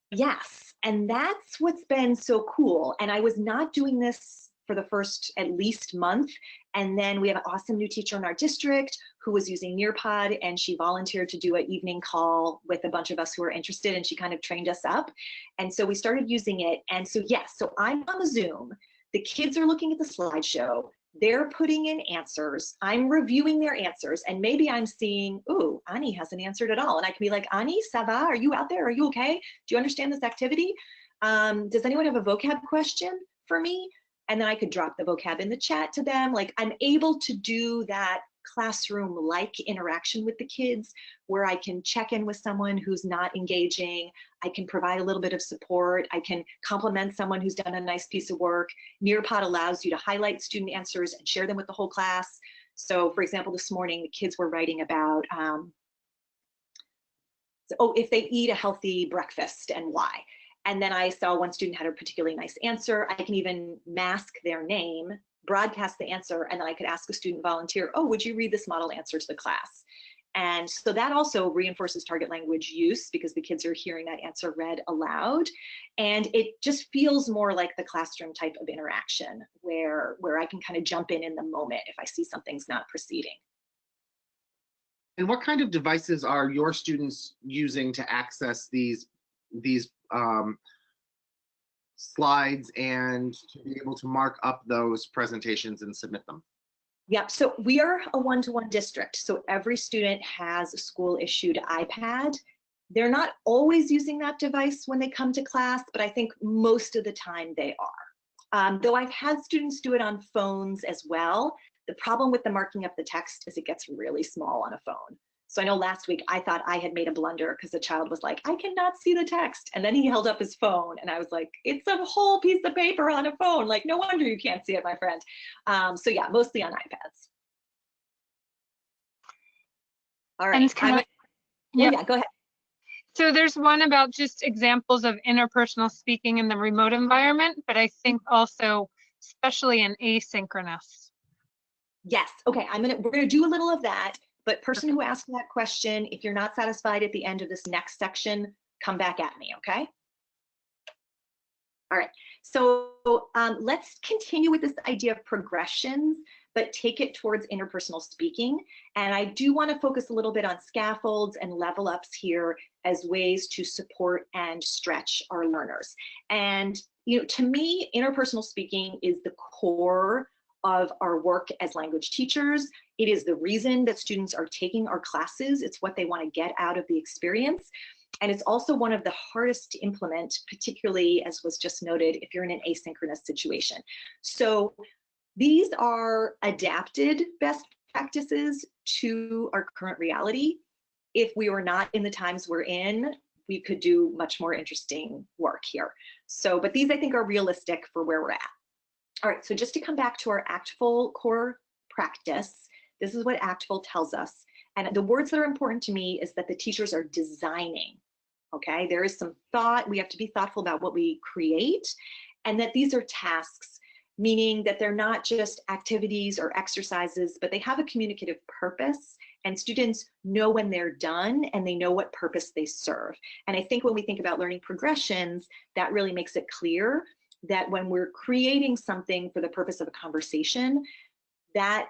Yes, and that's what's been so cool. And I was not doing this for the first at least month. And then we have an awesome new teacher in our district who was using Nearpod, and she volunteered to do an evening call with a bunch of us who were interested, and she kind of trained us up. And so we started using it. And so yes, so I'm on the Zoom. The kids are looking at the slideshow, they're putting in answers, I'm reviewing their answers, and maybe I'm seeing, ooh, Ani hasn't answered at all. And I can be like, Ani, ça va? Are you out there? Are you okay? Do you understand this activity? Does anyone have a vocab question for me? And then I could drop the vocab in the chat to them. Like, I'm able to do that classroom-like interaction with the kids where I can check in with someone who's not engaging. I can provide a little bit of support. I can compliment someone who's done a nice piece of work. Nearpod allows you to highlight student answers and share them with the whole class. So for example, this morning, the kids were writing about, if they eat a healthy breakfast and why. And then I saw one student had a particularly nice answer. I can even mask their name, broadcast the answer, and then I could ask a student volunteer, oh, would you read this model answer to the class? And so that also reinforces target language use because the kids are hearing that answer read aloud. And it just feels more like the classroom type of interaction where I can kind of jump in the moment if I see something's not proceeding. And what kind of devices are your students using to access these slides and to be able to mark up those presentations and submit them? Yep, so we are a one-to-one district. So every student has a school-issued iPad. They're not always using that device when they come to class, but I think most of the time they are. Though I've had students do it on phones as well. The problem with the marking up the text is it gets really small on a phone. So I know last week I thought I had made a blunder because the child was like, I cannot see the text. And then he held up his phone and I was like, it's a whole piece of paper on a phone. Like, no wonder you can't see it, my friend. So yeah, mostly on iPads. All right. Yeah, go ahead. So there's one about just examples of interpersonal speaking in the remote environment, but I think also especially in asynchronous. Yes, okay, we're gonna do a little of that. But person who asked that question, if you're not satisfied at the end of this next section, come back at me, okay? All right, so let's continue with this idea of progressions, but take it towards interpersonal speaking. And I do want to focus a little bit on scaffolds and level ups here as ways to support and stretch our learners. And to me, interpersonal speaking is the core of our work as language teachers. It is the reason that students are taking our classes. It's what they want to get out of the experience. And it's also one of the hardest to implement, particularly, as was just noted, if you're in an asynchronous situation. So these are adapted best practices to our current reality. If we were not in the times we're in, we could do much more interesting work here. So, but these I think are realistic for where we're at. All right, so just to come back to our ACTFL core practice, this is what ACTFL tells us. And the words that are important to me is that the teachers are designing, okay? There is some thought, we have to be thoughtful about what we create, and that these are tasks, meaning that they're not just activities or exercises, but they have a communicative purpose, and students know when they're done and they know what purpose they serve. And I think when we think about learning progressions, that really makes it clear that when we're creating something for the purpose of a conversation, that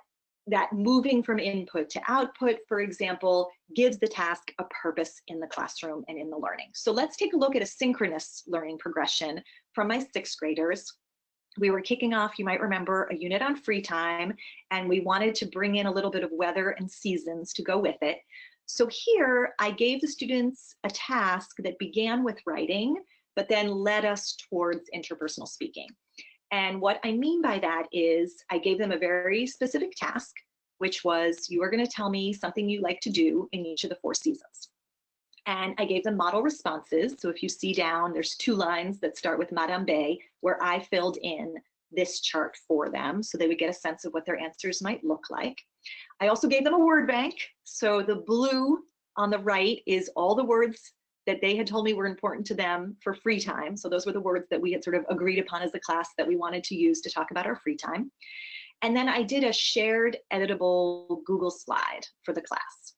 moving from input to output, for example, gives the task a purpose in the classroom and in the learning. So let's take a look at a synchronous learning progression from my 6th graders. We were kicking off, you might remember, a unit on free time, and we wanted to bring in a little bit of weather and seasons to go with it. So here I gave the students a task that began with writing, but then led us towards interpersonal speaking. And what I mean by that is I gave them a very specific task, which was, you are going to tell me something you like to do in each of the 4 seasons. And I gave them model responses. So if you see down, there's 2 lines that start with Madame Bay, where I filled in this chart for them so they would get a sense of what their answers might look like. I also gave them a word bank. So the blue on the right is all the words that they had told me were important to them for free time. So those were the words that we had sort of agreed upon as a class that we wanted to use to talk about our free time. And then I did a shared editable Google slide for the class.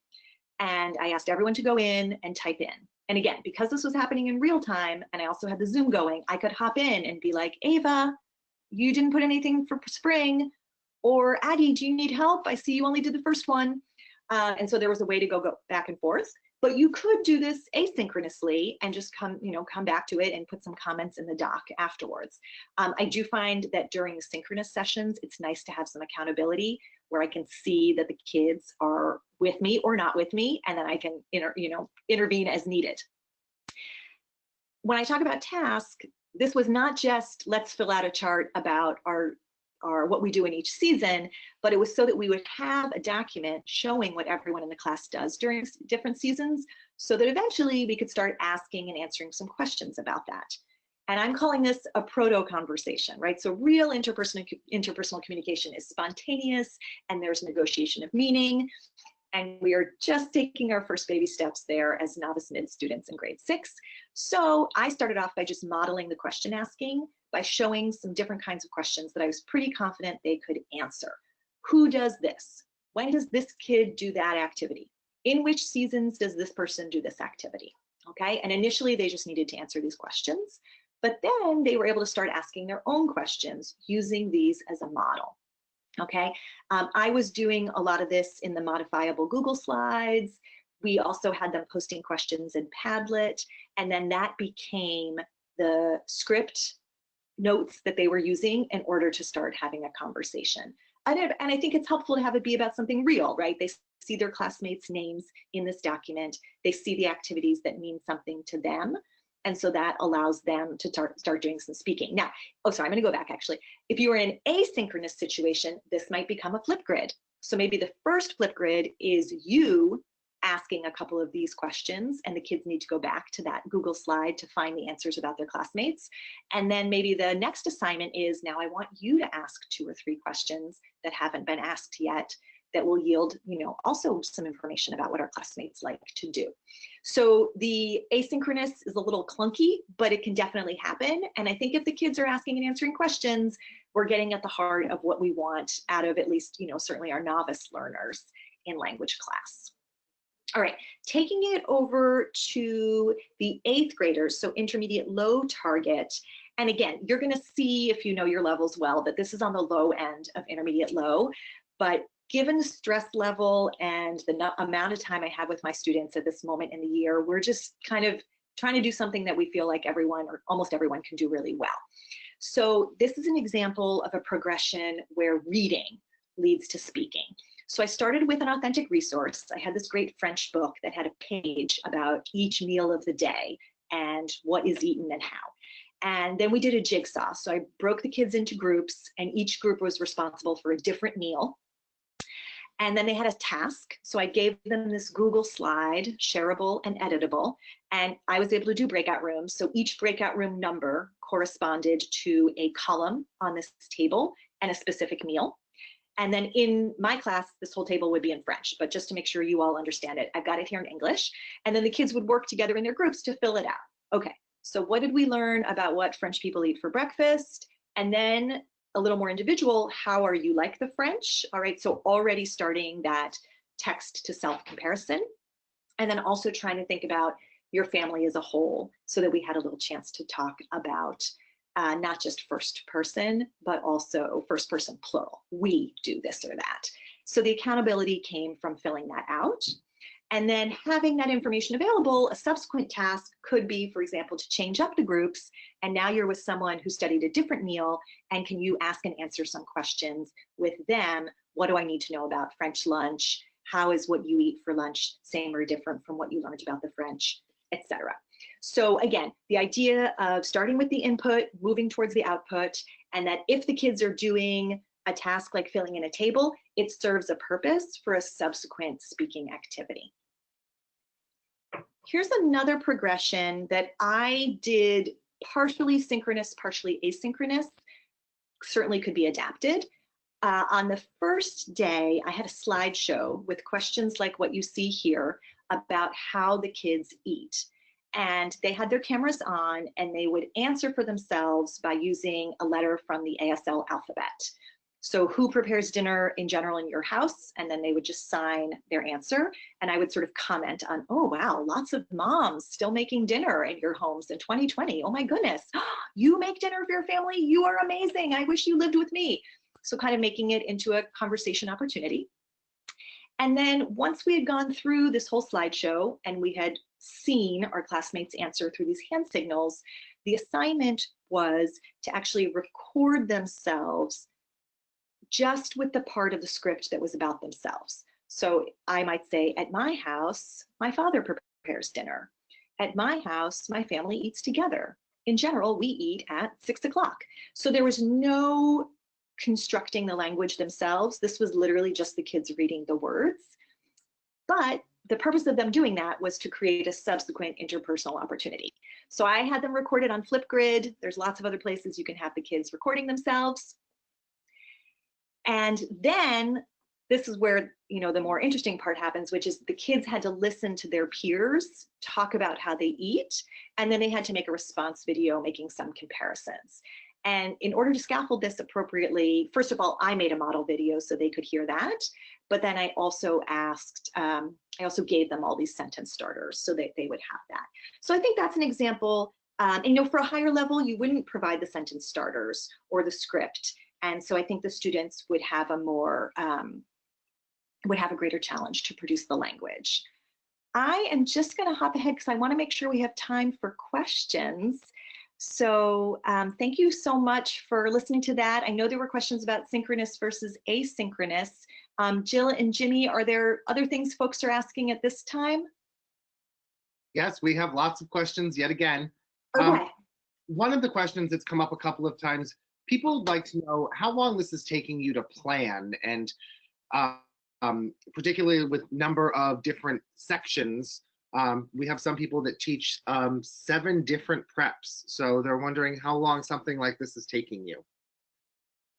And I asked everyone to go in and type in. And again, because this was happening in real time and I also had the Zoom going, I could hop in and be like, Ava, you didn't put anything for spring, or Addie, do you need help? I see you only did the first one. And so there was a way to go back and forth. But you could do this asynchronously and just come back to it and put some comments in the doc afterwards. I do find that during the synchronous sessions, it's nice to have some accountability where I can see that the kids are with me or not with me, and then I can intervene as needed. When I talk about task, this was not just let's fill out a chart about our what we do in each season, but it was so that we would have a document showing what everyone in the class does during different seasons, so that eventually we could start asking and answering some questions about that. And I'm calling this a proto-conversation, right? So real interpersonal communication is spontaneous, and there's negotiation of meaning. And we are just taking our first baby steps there as Novice Mid students in grade 6. So I started off by just modeling the question asking by showing some different kinds of questions that I was pretty confident they could answer. Who does this? When does this kid do that activity? In which seasons does this person do this activity? Okay, and initially they just needed to answer these questions, but then they were able to start asking their own questions using these as a model. Okay, I was doing a lot of this in the modifiable Google Slides. We also had them posting questions in Padlet, and then that became the script notes that they were using in order to start having a conversation. And I think it's helpful to have it be about something real, right? They see their classmates' names in this document. They see the activities that mean something to them. And so that allows them to start doing some speaking. Now, I'm going to go back actually. If you were in an asynchronous situation, this might become a flip grid. So maybe the first flip grid is you asking a couple of these questions, and the kids need to go back to that Google slide to find the answers about their classmates. And then maybe the next assignment is, now I want you to ask 2 or 3 questions that haven't been asked yet that will yield, also some information about what our classmates like to do. So the asynchronous is a little clunky, but it can definitely happen. And I think if the kids are asking and answering questions, we're getting at the heart of what we want out of at least, certainly our novice learners in language class. All right, taking it over to the 8th graders, so intermediate low target. And again, you're going to see, if you know your levels well, that this is on the low end of intermediate low. But given the stress level and the amount of time I have with my students at this moment in the year, we're just kind of trying to do something that we feel like everyone or almost everyone can do really well. So this is an example of a progression where reading leads to speaking. So I started with an authentic resource. I had this great French book that had a page about each meal of the day and what is eaten and how. And then we did a jigsaw. So I broke the kids into groups, and each group was responsible for a different meal. And then they had a task. So I gave them this Google slide, shareable and editable, and I was able to do breakout rooms. So each breakout room number corresponded to a column on this table and a specific meal. And then in my class, this whole table would be in French, but just to make sure you all understand it, I've got it here in English. And then the kids would work together in their groups to fill it out. Okay, so what did we learn about what French people eat for breakfast? And then a little more individual, how are you like the French? All right, so already starting that text to self comparison. And then also trying to think about your family as a whole, so that we had a little chance to talk about not just first person, but also first person plural. We do this or that. So the accountability came from filling that out. And then having that information available, a subsequent task could be, for example, to change up the groups. And now you're with someone who studied a different meal, and can you ask and answer some questions with them? What do I need to know about French lunch? How is what you eat for lunch same or different from what you learned about the French, etc. So again, the idea of starting with the input, moving towards the output, and that if the kids are doing a task like filling in a table, it serves a purpose for a subsequent speaking activity. Here's another progression that I did partially synchronous, partially asynchronous, certainly could be adapted. On the first day, I had a slideshow with questions like what you see here about how the kids eat. And they had their cameras on, and they would answer for themselves by using a letter from the ASL alphabet. So who prepares dinner in general in your house? And then they would just sign their answer. And I would sort of comment on, oh, wow, lots of moms still making dinner in your homes in 2020. Oh my goodness, you make dinner for your family? You are amazing. I wish you lived with me. So kind of making it into a conversation opportunity. And then once we had gone through this whole slideshow and we had seen our classmates answer through these hand signals, the assignment was to actually record themselves just with the part of the script that was about themselves. So I might say, at my house, my father prepares dinner. At my house, my family eats together. In general, we eat at 6 o'clock. So there was no constructing the language themselves. This was literally just the kids reading the words. But the purpose of them doing that was to create a subsequent interpersonal opportunity. So I had them recorded on Flipgrid. There's lots of other places you can have the kids recording themselves. And then this is where, you know, the more interesting part happens, which is the kids had to listen to their peers talk about how they eat, and then they had to make a response video making some comparisons. And in order to scaffold this appropriately, first of all, I made a model video so they could hear that. But then I also asked, I also gave them all these sentence starters so that they would have that. So I think that's an example. And you know, for a higher level, you wouldn't provide the sentence starters or the script. And so I think the students would have a more, would have a greater challenge to produce the language. I am just going to hop ahead because I want to make sure we have time for questions. So thank you so much for listening to that. I know there were questions about synchronous versus asynchronous. Jill and Jimmy, are there other things folks are asking at this time? Yes, we have lots of questions yet again. Okay. One of the questions that's come up a couple of times, people would like to know how long this is taking you to plan, and particularly with number of different sections. We have some people that teach 7 different preps, so they're wondering how long something like this is taking you.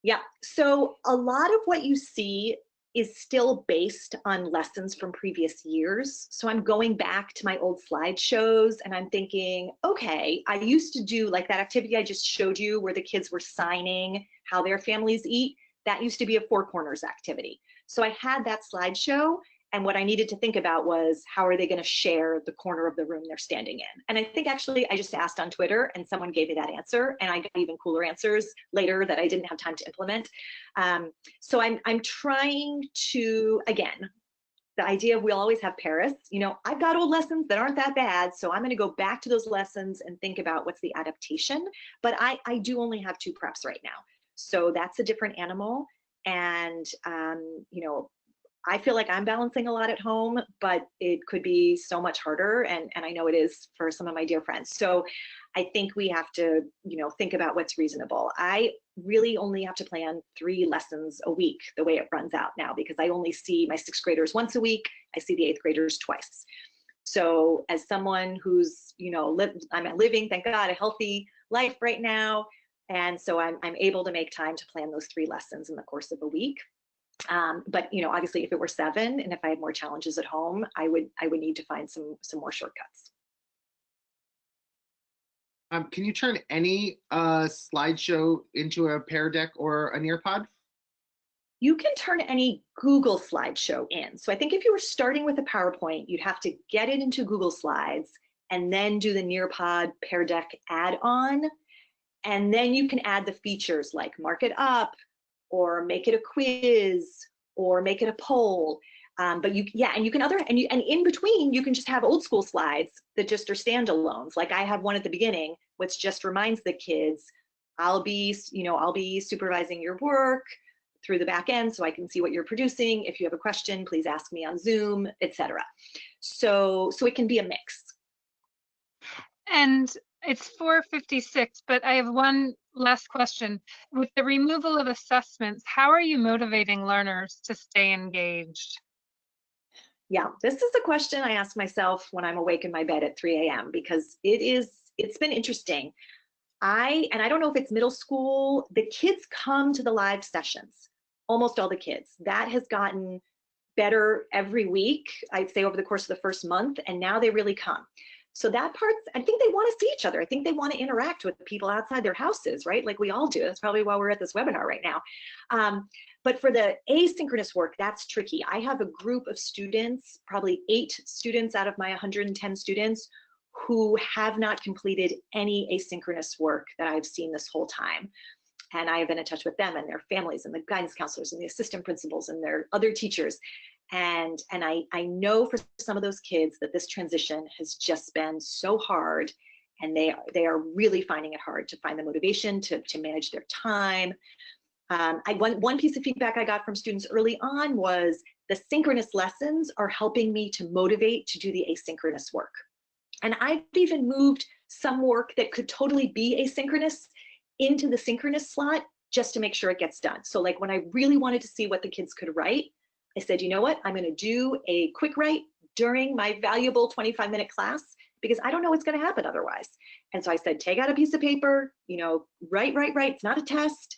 Yeah, so a lot of what you see is still based on lessons from previous years. So I'm going back to my old slideshows and I'm thinking, okay, I used to do like that activity I just showed you where the kids were signing how their families eat. That used to be a 4 corners activity. So I had that slideshow And what I needed to think about was, how are they going to share the corner of the room they're standing in? And I think actually I just asked on Twitter and someone gave me that answer, and I got even cooler answers later that I didn't have time to implement. So I'm trying to, again, the idea of we'll always have Paris, you know, I've got old lessons that aren't that bad, so I'm going to go back to those lessons and think about what's the adaptation. But I do only have 2 preps right now, so that's a different animal. And you know, I feel like I'm balancing a lot at home, but it could be so much harder, and I know it is for some of my dear friends. So I think we have to, you know, think about what's reasonable. I really only have to plan 3 lessons a week the way it runs out now, because I only see my 6th graders once a week. I see the 8th graders twice. So as someone who's, you know, I'm living, thank God, a healthy life right now, and so I'm able to make time to plan those 3 lessons in the course of a week. But you know, obviously, if it were 7 and if I had more challenges at home, I would need to find some more shortcuts. Can you turn any slideshow into a Pear Deck or a Nearpod? You can turn any Google slideshow in. So I think if you were starting with a PowerPoint, you'd have to get it into Google Slides and then do the Nearpod Pear Deck add-on. And then you can add the features like mark it up, or make it a quiz, or make it a poll. But you, yeah, and you can and in between, you can just have old school slides that just are standalones. Like I have one at the beginning, which just reminds the kids, I'll be supervising your work through the back end so I can see what you're producing. If you have a question, please ask me on Zoom, etc. So it can be a mix. And it's 4:56, but I have one last question. With the removal of assessments, how are you motivating learners to stay engaged? Yeah, this is a question I ask myself when I'm awake in my bed at 3 a.m. because it's been interesting. I don't know if it's middle school, the kids come to the live sessions, almost all the kids. That has gotten better every week, I'd say over the course of the first month, and now they really come. So that part, I think they want to see each other. I think they want to interact with people outside their houses, right? Like we all do. That's probably why we're at this webinar right now. But for the asynchronous work, that's tricky. I have a group of students, probably 8 students out of my 110 students, who have not completed any asynchronous work that I've seen this whole time. And I have been in touch with them and their families and the guidance counselors and the assistant principals and their other teachers. And I know for some of those kids that this transition has just been so hard, and they are really finding it hard to find the motivation to manage their time. One piece of feedback I got from students early on was the synchronous lessons are helping me to motivate to do the asynchronous work. And I've even moved some work that could totally be asynchronous into the synchronous slot just to make sure it gets done. So like when I really wanted to see what the kids could write, I said, you know what, I'm going to do a quick write during my valuable 25-minute class because I don't know what's going to happen otherwise. And so I said, take out a piece of paper, you know, write. It's not a test.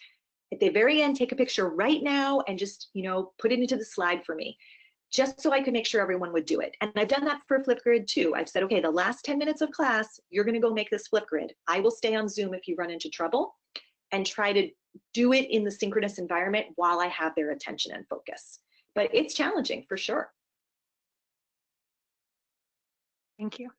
At the very end, take a picture right now and just, you know, put it into the slide for me, just so I could make sure everyone would do it. And I've done that for Flipgrid too. I've said, okay, the last 10 minutes of class, you're going to go make this Flipgrid. I will stay on Zoom if you run into trouble, and try to do it in the synchronous environment while I have their attention and focus. But it's challenging for sure. Thank you.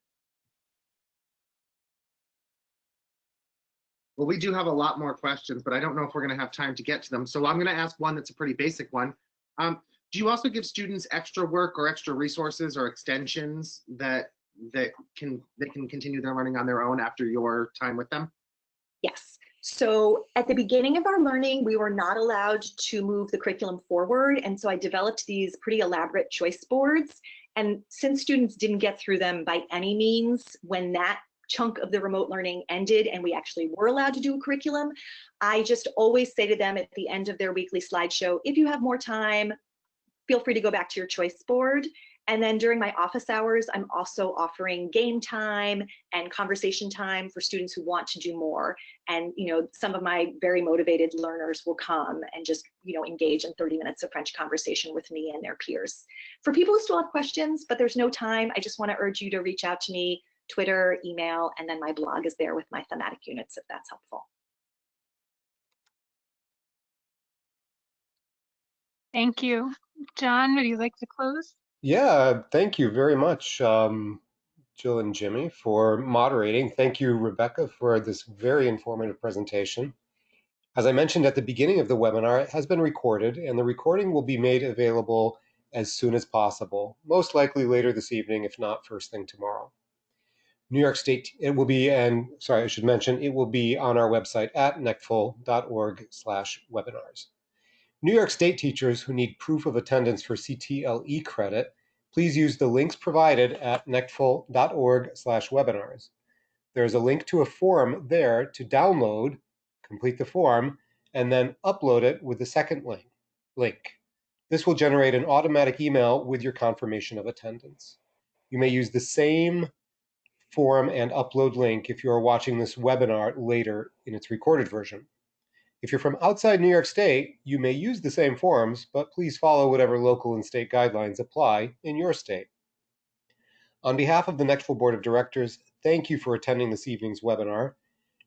Well, we do have a lot more questions, but I don't know if we're going to have time to get to them. So I'm going to ask one that's a pretty basic one. Do you also give students extra work or extra resources or extensions that can continue their learning on their own after your time with them? Yes. So at the beginning of our learning, we were not allowed to move the curriculum forward. And so I developed these pretty elaborate choice boards. And since students didn't get through them by any means, when that chunk of the remote learning ended and we actually were allowed to do a curriculum, I just always say to them at the end of their weekly slideshow, if you have more time, feel free to go back to your choice board. And then during my office hours, I'm also offering game time and conversation time for students who want to do more. And, you know, some of my very motivated learners will come and just, you know, engage in 30 minutes of French conversation with me and their peers. For people who still have questions, but there's no time, I just want to urge you to reach out to me, Twitter, email, and then my blog is there with my thematic units if that's helpful. Thank you. John, would you like to close? Yeah, thank you very much, Jill and Jimmy, for moderating. Thank you, Rebecca, for this very informative presentation. As I mentioned at the beginning of the webinar, it has been recorded, and the recording will be made available as soon as possible, most likely later this evening, if not first thing tomorrow. New York State, it will be, and sorry, I should mention, it will be on our website at nectfl.org/webinars. New York State teachers who need proof of attendance for CTLE credit, please use the links provided at nectfl.org/webinars. There's a link to a form there to download, complete the form, and then upload it with the second link. This will generate an automatic email with your confirmation of attendance. You may use the same form and upload link if you are watching this webinar later in its recorded version. If you're from outside New York State, you may use the same forms, but please follow whatever local and state guidelines apply in your state. On behalf of the NECTFL Board of Directors, thank you for attending this evening's webinar.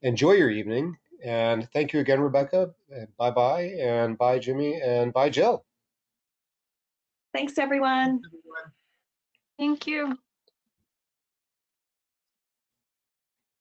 Enjoy your evening, and thank you again, Rebecca. Bye-bye, and bye, Jimmy, and bye, Jill. Thanks, everyone. Thank you.